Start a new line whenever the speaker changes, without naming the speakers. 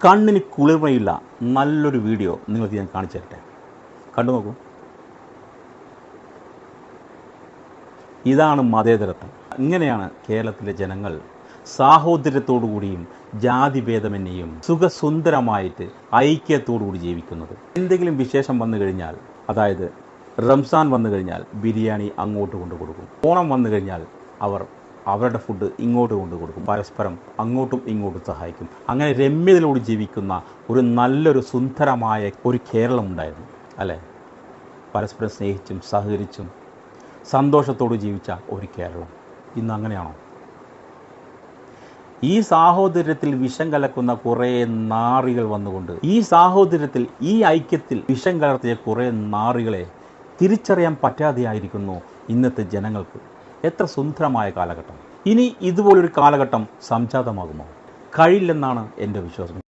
കണ്ണിന് കുളിർമയുള്ള നല്ലൊരു വീഡിയോ നിങ്ങൾക്ക് ഞാൻ കാണിച്ചു തരട്ടെ. കണ്ടു നോക്കൂ. ഇതാണ് മതേതരത്വം. ഇങ്ങനെയാണ് കേരളത്തിലെ ജനങ്ങൾ സാഹോദര്യത്തോടു കൂടിയും ജാതിഭേദമന്യെയും സുഖസുന്ദരമായിട്ട് ഐക്യത്തോടുകൂടി ജീവിക്കുന്നത്. എന്തെങ്കിലും വിശേഷം വന്നു കഴിഞ്ഞാൽ, അതായത് റംസാൻ വന്നു കഴിഞ്ഞാൽ ബിരിയാണി അങ്ങോട്ട് കൊണ്ടു കൊടുക്കും. ഓണം വന്നു കഴിഞ്ഞാൽ അവരുടെ ഫുഡ് ഇങ്ങോട്ട് കൊണ്ടു കൊടുക്കും. പരസ്പരം അങ്ങോട്ടും ഇങ്ങോട്ടും സഹായിക്കും. അങ്ങനെ രമ്യതയോട് ജീവിക്കുന്ന ഒരു നല്ലൊരു സുന്ദരമായ ഒരു കേരളം ഉണ്ടായിരുന്നു അല്ലേ? പരസ്പരം സ്നേഹിച്ചും സഹകരിച്ചും സന്തോഷത്തോട് ജീവിച്ച ഒരു കേരളം ഇന്ന് അങ്ങനെയാണോ? ഈ സാഹോദര്യത്തിൽ വിഷം കലക്കുന്ന കുറേ നാറികൾ വന്നുകൊണ്ട്, ഈ സാഹോദര്യത്തിൽ, ഈ ഐക്യത്തിൽ വിഷം കലർത്തിയ കുറേ നാറികളെ തിരിച്ചറിയാൻ പറ്റാതെയായിരിക്കുന്നു ഇന്നത്തെ ജനങ്ങൾക്ക്. എത്ര സുന്ദരമായ കാലഘട്ടം. ഇനി ഇതുപോലൊരു കാലഘട്ടം സംജാതമാകുമോ? കഴിയില്ലെന്നാണ് എൻ്റെ വിശ്വാസം.